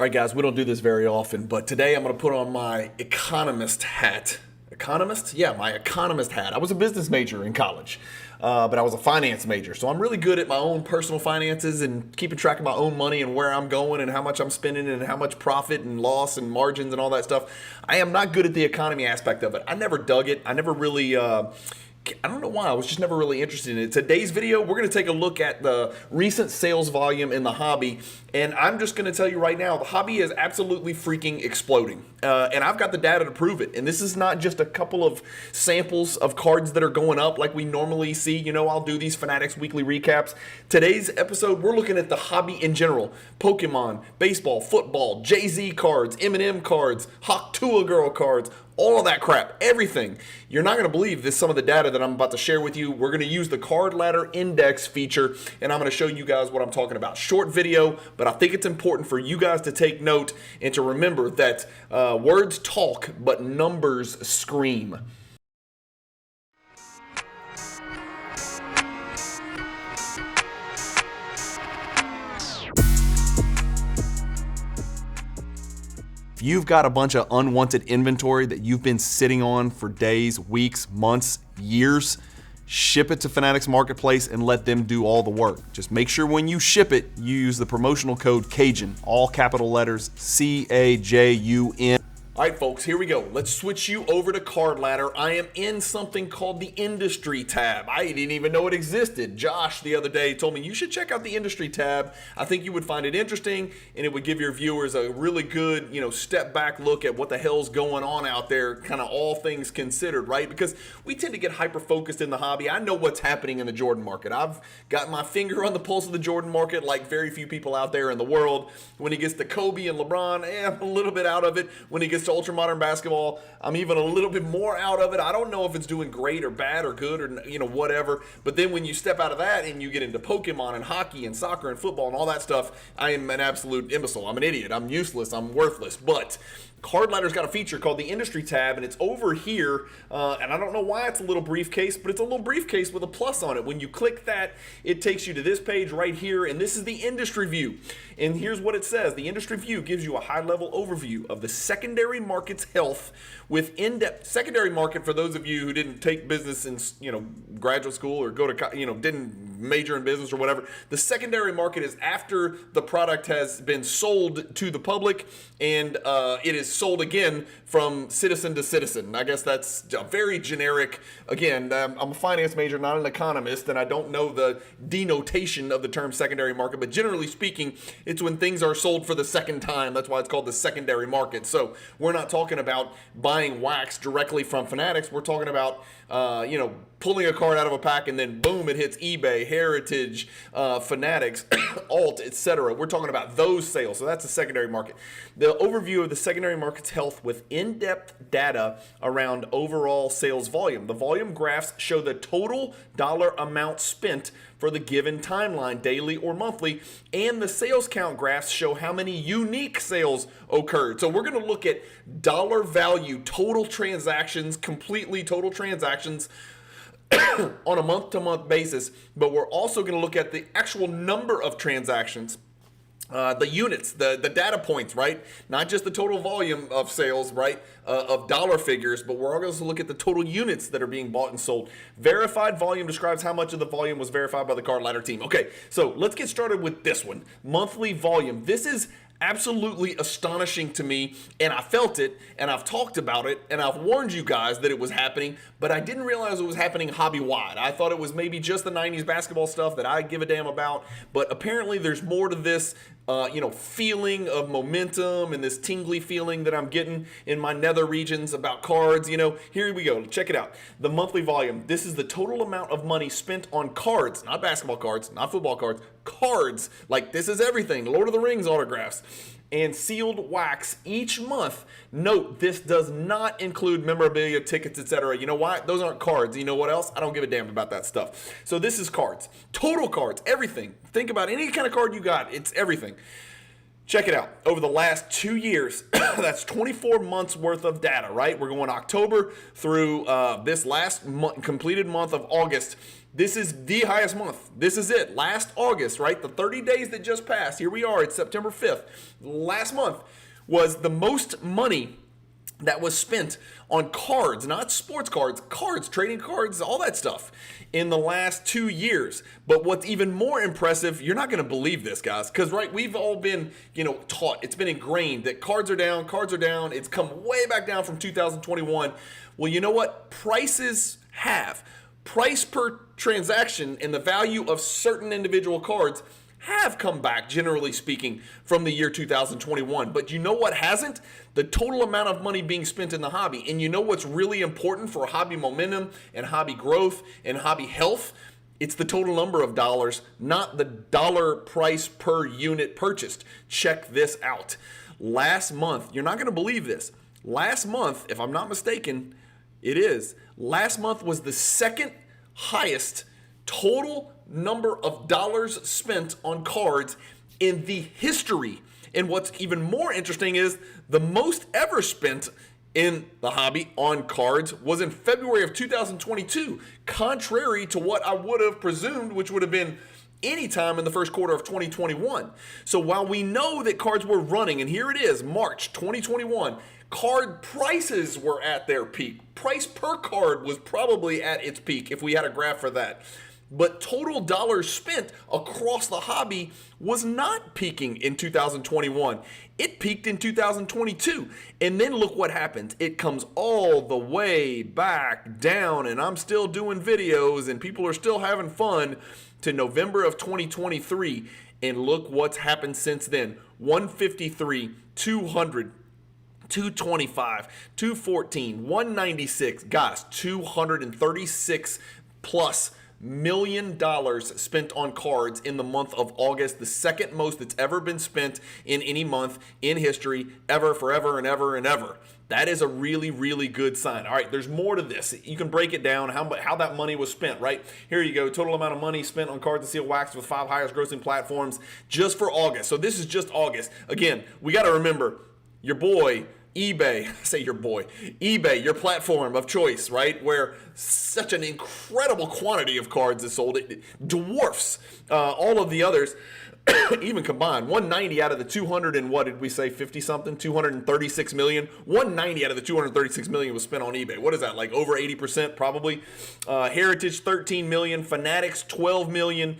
All right, guys, we don't do this very often, but today I'm going to put on my economist hat. Economist? Yeah, my economist hat. I was a business major in college, but I was a finance major. So I'm really good at my own personal finances and keeping track of my own money and where I'm going and how much I'm spending and how much profit and loss and margins and all that stuff. I am not good at the economy aspect of it. I never dug it. I never really... I don't know why. I was just never really interested in it. Today's video, we're going to take a look at the recent sales volume in the hobby. And I'm just going to tell you right now, the hobby is absolutely freaking exploding. And I've got the data to prove it. And this is not just a couple of samples of cards that are going up like we normally see. You know, I'll do these Fanatics weekly recaps. Today's episode, we're looking at the hobby in general. Pokemon, baseball, football, Jay-Z cards, Eminem cards, Hawk Tuah Girl cards, all of that crap, everything. You're not going to believe this, some of the data that I'm about to share with you. We're going to use the Cardladder index feature, and I'm going to show you guys what I'm talking about. Short video, but I think it's important for you guys to take note and to remember that words talk, but numbers scream. If you've got a bunch of unwanted inventory that you've been sitting on for days, weeks, months, years, ship it to Fanatics Marketplace and let them do all the work. Just make sure when you ship it, you use the promotional code CAJUN, all capital letters, CAJUN. All right, folks, here we go. Let's switch you over to Cardladder. I am in something called the Industry tab. I didn't even know it existed. Josh the other day told me you should check out the Industry tab. I think you would find it interesting, and it would give your viewers a really good, step back look at what the hell's going on out there, kind of all things considered, right? Because we tend to get hyper-focused in the hobby. I know what's happening in the Jordan market. I've got my finger on the pulse of the Jordan market like very few people out there in the world. When he gets to Kobe and LeBron, I'm a little bit out of it. When he gets to ultra modern basketball, I'm even a little bit more out of it. I don't know if it's doing great or bad or good or whatever. But then when you step out of that and you get into Pokemon and hockey and soccer and football and all that stuff, I am an absolute imbecile. I'm an idiot. I'm useless. I'm worthless. But Cardladder's got a feature called the Industry tab, and it's over here, and I don't know why it's a little briefcase, but it's a little briefcase with a plus on it. When you click that, it takes you to this page right here, and this is the Industry View. And here's what it says. The Industry View gives you a high-level overview of the secondary market's health with in-depth secondary market. For those of you who didn't take business in graduate school or go to didn't major in business or whatever, the secondary market is after the product has been sold to the public and it is sold again from citizen to citizen. I guess that's a very generic. Again, I'm a finance major, not an economist, and I don't know the denotation of the term secondary market, but generally speaking, it's when things are sold for the second time. That's why it's called the secondary market. So we're not talking about buying wax directly from Fanatics. We're talking about pulling a card out of a pack and then boom, it hits eBay, Heritage, Fanatics, Alt, etc. We're talking about those sales. So that's the secondary market. The overview of the secondary market's health with in-depth data around overall sales volume. The volume graphs show the total dollar amount spent for the given timeline, daily or monthly, and the sales count graphs show how many unique sales occurred. So we're going to look at dollar value, total transactions, completely total transactions on a month-to-month basis, but we're also going to look at the actual number of transactions. The units, the data points, right? Not just the total volume of sales, right? Of dollar figures, but we're also look at the total units that are being bought and sold. Verified volume describes how much of the volume was verified by the Cardladder team. Okay, so let's get started with this one. Monthly volume. This is absolutely astonishing to me, and I felt it, and I've talked about it, and I've warned you guys that it was happening, but I didn't realize it was happening hobby-wide. I thought it was maybe just the 90s basketball stuff that I give a damn about, but apparently there's more to this feeling of momentum and this tingly feeling that I'm getting in my nether regions about cards. Here we go. Check it out. The monthly volume. This is the total amount of money spent on cards, not basketball cards, not football cards, cards. Like this is everything. Lord of the Rings autographs. And sealed wax each month. Note, this does not include memorabilia, tickets, etc. You know why? Those aren't cards. You know what else? I don't give a damn about that stuff. So this is cards. Total cards, everything. Think about any kind of card you got. It's everything. Check it out. Over the last 2 years, that's 24 months worth of data, right? We're going October through this last completed month of August. This is the highest month. This is it. Last August, right? The 30 days that just passed. Here we are. It's September 5th. Last month was the most money that was spent on cards, not sports cards, cards, trading cards, all that stuff in the last 2 years. But what's even more impressive, you're not going to believe this, guys, because, right, we've all been, taught, it's been ingrained that cards are down, it's come way back down from 2021. Well, you know what? Prices have. Price per transaction and the value of certain individual cards have come back, generally speaking, from the year 2021. But you know what hasn't? The total amount of money being spent in the hobby. And you know what's really important for hobby momentum and hobby growth and hobby health? It's the total number of dollars, not the dollar price per unit purchased. Check this out. Last month, you're not going to believe this. Last month, if I'm not mistaken, last month was the second highest total number of dollars spent on cards in the history. And what's even more interesting is the most ever spent in the hobby on cards was in February of 2022, contrary to what I would have presumed, which would have been any time in the first quarter of 2021. So while we know that cards were running, and here it is, March 2021, card prices were at their peak. Price per card was probably at its peak if we had a graph for that. But total dollars spent across the hobby was not peaking in 2021. It peaked in 2022. And then look what happens. It comes all the way back down, and I'm still doing videos and people are still having fun, to November of 2023. And look what's happened since then. 153, 200, 225, 214, 196. Guys, 236 plus $1 million spent on cards in the month of August, the second most that's ever been spent in any month in history, ever, forever, and ever, and ever. That is a really, really good sign. All right, there's more to this. You can break it down, how that money was spent, right? Here you go, total amount of money spent on cards and seal wax with 5 highest grossing platforms just for August. So this is just August. Again, we got to remember, your boy, eBay, eBay, your platform of choice, right? Where such an incredible quantity of cards is sold. It dwarfs all of the others, even combined. 190 out of the 200 and what did we say, 50 something, 236 million. 190 out of the 236 million was spent on eBay. What is that, like over 80% probably? Heritage 13 million, Fanatics 12 million,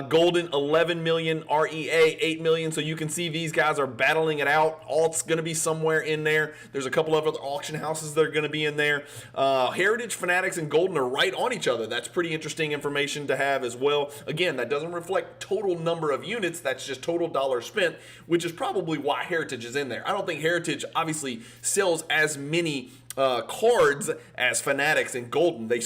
Golden 11 million, REA 8 million. So you can see these guys are battling it out. Alt's going to be somewhere in there. There's a couple of other auction houses that are going to be in there. Heritage, Fanatics, and Golden are right on each other. That's pretty interesting information to have as well. Again, that doesn't reflect total number of units. That's just total dollars spent, which is probably why Heritage is in there. I don't think Heritage obviously sells as many cards as Fanatics and Golden. They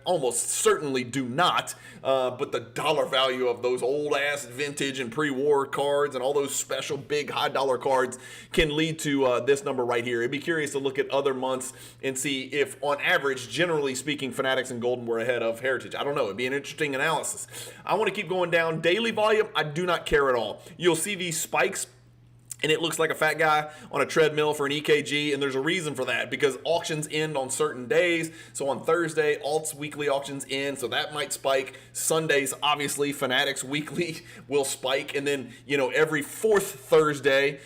almost certainly do not, but the dollar value of those old ass vintage and pre-war cards and all those special big high dollar cards can lead to this number right here. It'd be curious to look at other months and see if on average, generally speaking, Fanatics and Golden were ahead of Heritage. I don't know. It'd be an interesting analysis. I want to keep going down. Daily volume, I do not care at all. You'll see these spikes and it looks like a fat guy on a treadmill for an EKG, and there's a reason for that, because auctions end on certain days. So on Thursday, Alt's weekly auctions end, so that might spike. Sundays, obviously, Fanatics weekly will spike, and then, every fourth Thursday,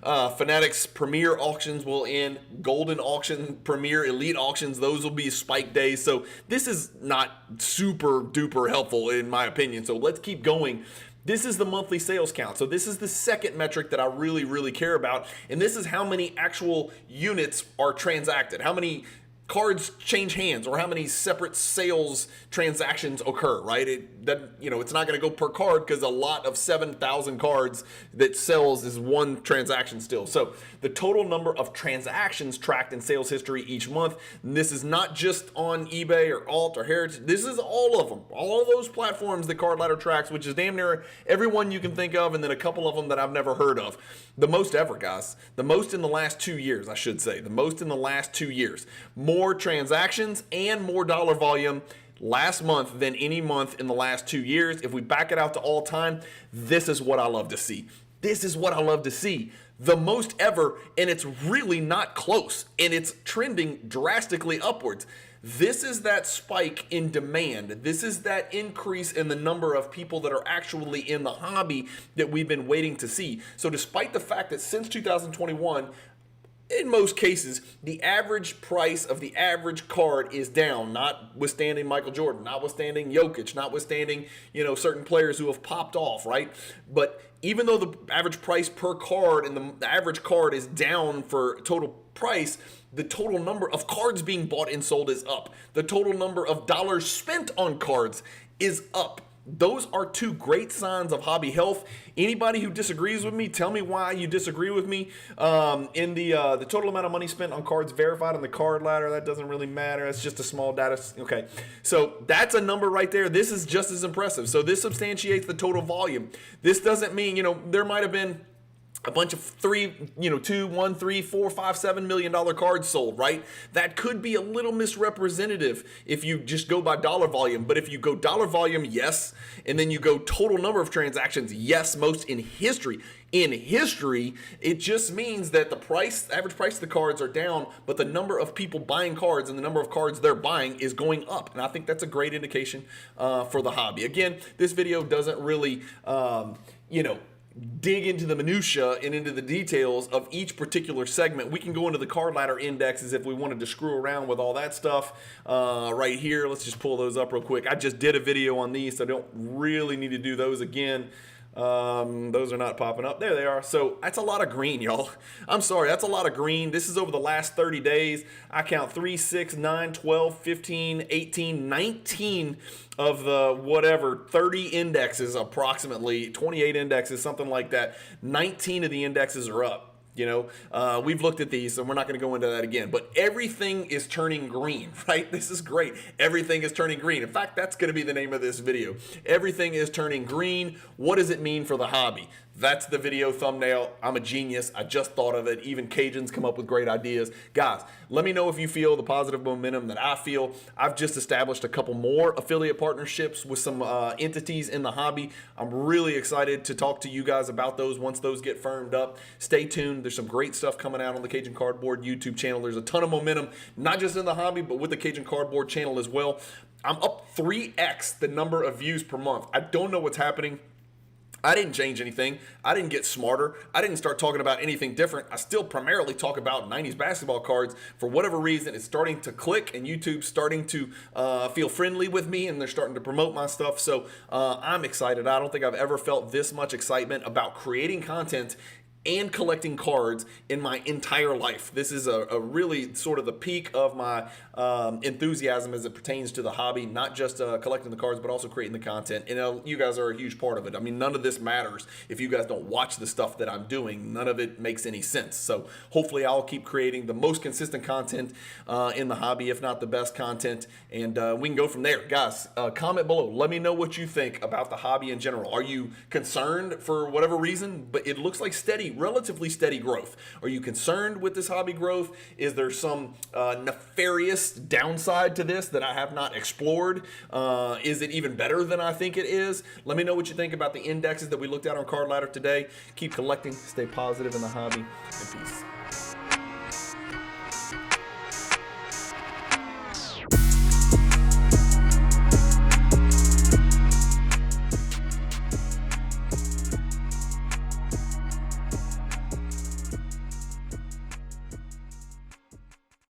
Fanatics Premier auctions will end. Golden auction, Premier, Elite auctions, those will be spike days. So this is not super duper helpful in my opinion. So let's keep going. This is the monthly sales count. So this is the second metric that I really, really care about. And this is how many actual units are transacted, how many cards change hands, or how many separate sales transactions occur, right? It's not going to go per card, because a lot of 7,000 cards that sells is one transaction still. So the total number of transactions tracked in sales history each month, and this is not just on eBay or Alt or Heritage. This is all of them, all of those platforms that Cardladder tracks, which is damn near everyone you can think of, and then a couple of them that I've never heard of. The most ever, guys. The most in the last 2 years, I should say. The most in the last 2 years. More transactions and more dollar volume last month than any month in the last 2 years. If we back it out to all time, this is what I love to see. This is what I love to see. The most ever, and it's really not close, and it's trending drastically upwards. This is that spike in demand. This is that increase in the number of people that are actually in the hobby that we've been waiting to see. So despite the fact that since 2021, in most cases, the average price of the average card is down, notwithstanding Michael Jordan, notwithstanding Jokic, notwithstanding, certain players who have popped off, right? But even though the average price per card and the average card is down for total price, the total number of cards being bought and sold is up. The total number of dollars spent on cards is up. Those are two great signs of hobby health. Anybody who disagrees with me, tell me why you disagree with me. In the total amount of money spent on cards verified on the Cardladder, that doesn't really matter. That's just a small data. Okay, so that's a number right there. This is just as impressive. So this substantiates the total volume. This doesn't mean, there might have been a bunch of $2, $1, $3, $4, $5, $7 million cards sold, right? That could be a little misrepresentative if you just go by dollar volume. But if you go dollar volume, yes, and then you go total number of transactions, yes, most in history. In history, it just means that the average price of the cards are down, but the number of people buying cards and the number of cards they're buying is going up. And I think that's a great indication for the hobby. Again, this video doesn't really, dig into the minutia and into the details of each particular segment. We can go into the Cardladder indexes if we wanted to screw around with all that stuff right here. Let's just pull those up real quick. I just did a video on these, so I don't really need to do those again. Those are not popping up. There they are. So that's a lot of green, y'all. I'm sorry, that's a lot of green. This is over the last 30 days. I count 3, 6, 9, 12, 15, 18, 19 of the 30 indexes, approximately 28 indexes, something like that. 19 of the indexes are up. We've looked at these, so we're not going to go into that again. But everything is turning green, right? This is great. Everything is turning green. In fact, that's going to be the name of this video. Everything is turning green. What does it mean for the hobby? That's the video thumbnail. I'm a genius. I just thought of it. Even Cajuns come up with great ideas. Guys, let me know if you feel the positive momentum that I feel. I've just established a couple more affiliate partnerships with some entities in the hobby. I'm really excited to talk to you guys about those once those get firmed up. Stay tuned. There's some great stuff coming out on the Cajun Cardboard YouTube channel. There's a ton of momentum, not just in the hobby, but with the Cajun Cardboard channel as well. I'm up 3x the number of views per month. I don't know what's happening. I didn't change anything. I didn't get smarter. I didn't start talking about anything different. I still primarily talk about 90s basketball cards. For whatever reason, it's starting to click and YouTube's starting to feel friendly with me and they're starting to promote my stuff. So I'm excited. I don't think I've ever felt this much excitement about creating content and collecting cards in my entire life. This is a really sort of the peak of my enthusiasm as it pertains to the hobby, not just collecting the cards, but also creating the content. And you guys are a huge part of it. I mean, none of this matters if you guys don't watch the stuff that I'm doing. None of it makes any sense. So hopefully I'll keep creating the most consistent content in the hobby, if not the best content. And we can go from there. Guys, comment below. Let me know what you think about the hobby in general. Are you concerned for whatever reason? But it looks like relatively steady growth. Are you concerned with this hobby growth? Is there some nefarious downside to this that I have not explored? Is it even better than I think it is? Let me know what you think about the indexes that we looked at on Cardladder today. Keep collecting, stay positive in the hobby, and peace.